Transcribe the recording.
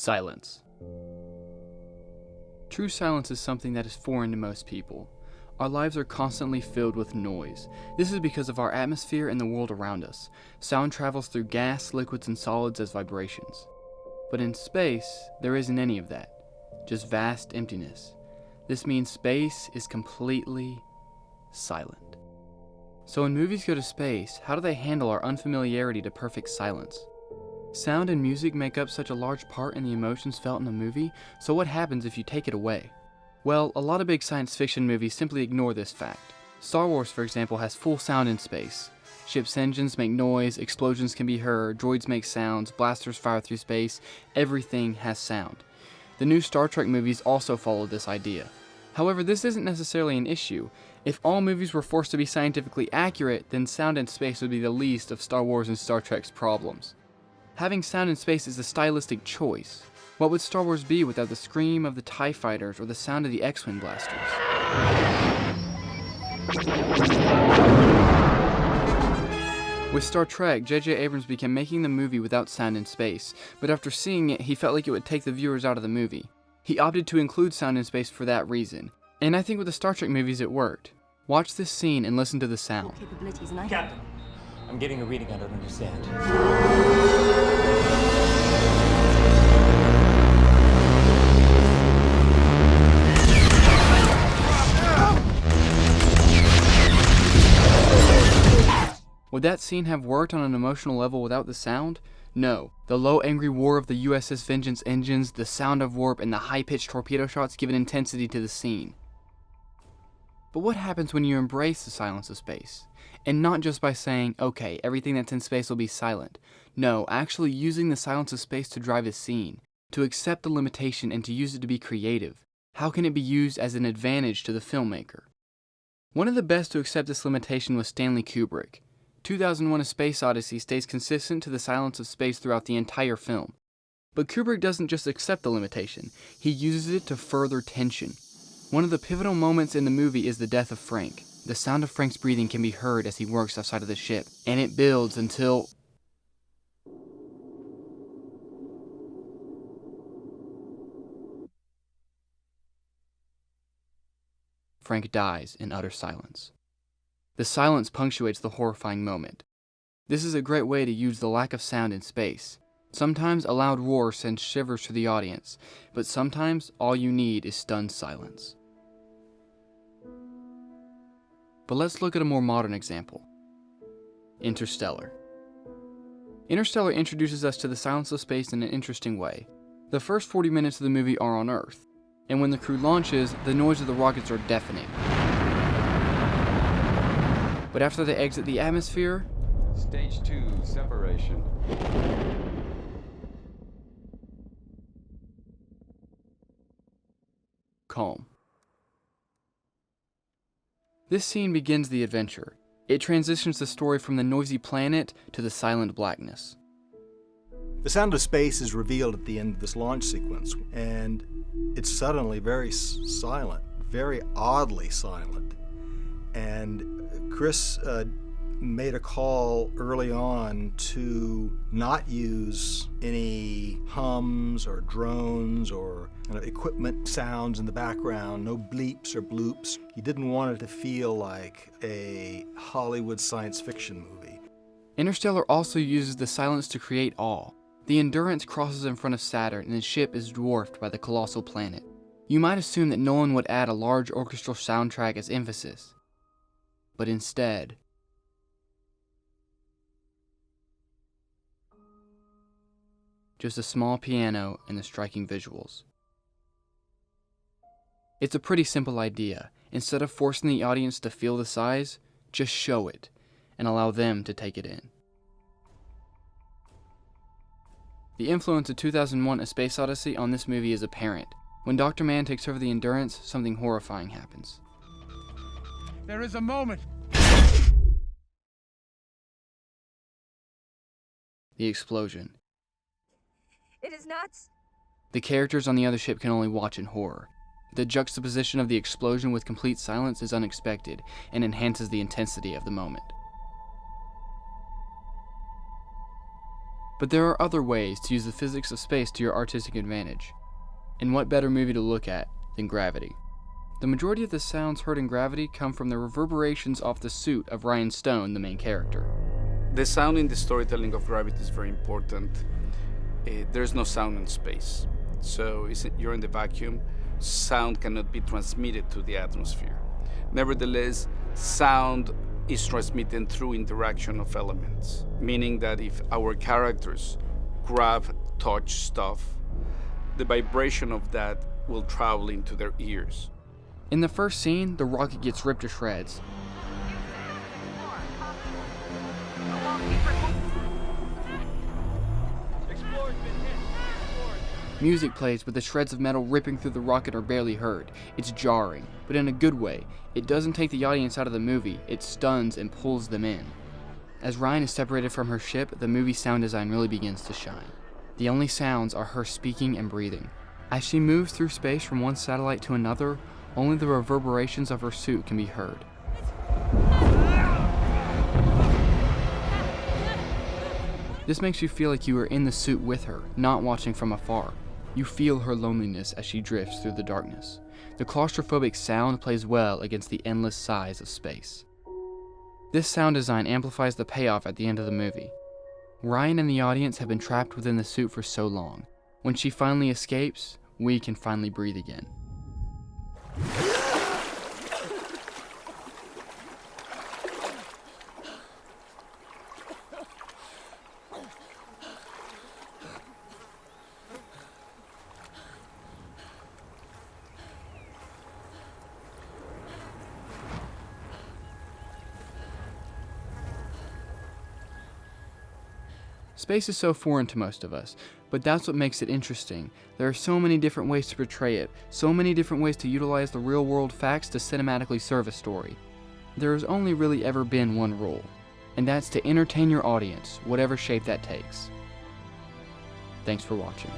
Silence. True silence is something that is foreign to most people. Our lives are constantly filled with noise. This is because of our atmosphere and the world around us. Sound travels through gas, liquids, and solids as vibrations. But in space, there isn't any of that. Just vast emptiness. This means space is completely silent. So when movies go to space, how do they handle our unfamiliarity to perfect silence? Sound and music make up such a large part in the emotions felt in a movie, so what happens if you take it away? Well, a lot of big science fiction movies simply ignore this fact. Star Wars, for example, has full sound in space. Ships' engines make noise, explosions can be heard, droids make sounds, blasters fire through space, everything has sound. The new Star Trek movies also follow this idea. However, this isn't necessarily an issue. If all movies were forced to be scientifically accurate, then sound in space would be the least of Star Wars and Star Trek's problems. Having sound in space is a stylistic choice. What would Star Wars be without the scream of the TIE fighters or the sound of the X-Wing blasters? With Star Trek, J.J. Abrams began making the movie without sound in space, but after seeing it, he felt like it would take the viewers out of the movie. He opted to include sound in space for that reason, and I think with the Star Trek movies it worked. Watch this scene and listen to the sound. Captain, I'm getting a reading I don't understand. Would that scene have worked on an emotional level without the sound? No. The low angry roar of the USS Vengeance engines, the sound of warp, and the high-pitched torpedo shots give an intensity to the scene. But what happens when you embrace the silence of space? And not just by saying, okay, everything that's in space will be silent. No, actually using the silence of space to drive a scene, to accept the limitation and to use it to be creative. How can it be used as an advantage to the filmmaker? One of the best to accept this limitation was Stanley Kubrick. 2001: A Space Odyssey stays consistent to the silence of space throughout the entire film. But Kubrick doesn't just accept the limitation, he uses it to further tension. One of the pivotal moments in the movie is the death of Frank. The sound of Frank's breathing can be heard as he works outside of the ship, and it builds until Frank dies in utter silence. The silence punctuates the horrifying moment. This is a great way to use the lack of sound in space. Sometimes a loud roar sends shivers to the audience, but sometimes all you need is stunned silence. But let's look at a more modern example. Interstellar. Interstellar introduces us to the silence of space in an interesting way. The first 40 minutes of the movie are on Earth, and when the crew launches, the noise of the rockets are deafening. But after they exit the atmosphere, Stage 2, separation. calm. This scene begins the adventure. It transitions the story from the noisy planet to the silent blackness. The sound of space is revealed at the end of this launch sequence, and it's suddenly very silent, very oddly silent. And Chris made a call early on to not use any hums or drones or equipment sounds in the background, no bleeps or bloops. He didn't want it to feel like a Hollywood science fiction movie. Interstellar also uses the silence to create awe. The Endurance crosses in front of Saturn and the ship is dwarfed by the colossal planet. You might assume that Nolan would add a large orchestral soundtrack as emphasis, but instead, just a small piano and the striking visuals. It's a pretty simple idea. Instead of forcing the audience to feel the size, just show it and allow them to take it in. The influence of 2001: A Space Odyssey on this movie is apparent. When Dr. Mann takes over the Endurance, something horrifying happens. There is a moment. The explosion. It is nuts. The characters on the other ship can only watch in horror. The juxtaposition of the explosion with complete silence is unexpected and enhances the intensity of the moment. But there are other ways to use the physics of space to your artistic advantage. And what better movie to look at than Gravity? The majority of the sounds heard in Gravity come from the reverberations off the suit of Ryan Stone, the main character. The sound in the storytelling of Gravity is very important. There's no sound in space. So you're in the vacuum, sound cannot be transmitted to the atmosphere. Nevertheless, sound is transmitted through interaction of elements, meaning that if our characters grab, touch stuff, the vibration of that will travel into their ears. In the first scene, the rocket gets ripped to shreds. Music plays, but the shreds of metal ripping through the rocket are barely heard. It's jarring, but in a good way. It doesn't take the audience out of the movie, it stuns and pulls them in. As Ryan is separated from her ship, the movie's sound design really begins to shine. The only sounds are her speaking and breathing. As she moves through space from one satellite to another, only the reverberations of her suit can be heard. This makes you feel like you are in the suit with her, not watching from afar. You feel her loneliness as she drifts through the darkness. The claustrophobic sound plays well against the endless size of space. This sound design amplifies the payoff at the end of the movie. Ryan and the audience have been trapped within the suit for so long. When she finally escapes, we can finally breathe again. Space is so foreign to most of us, but that's what makes it interesting. There are so many different ways to portray it, so many different ways to utilize the real-world facts to cinematically serve a story. There has only really ever been one rule, and that's to entertain your audience, whatever shape that takes. Thanks for watching.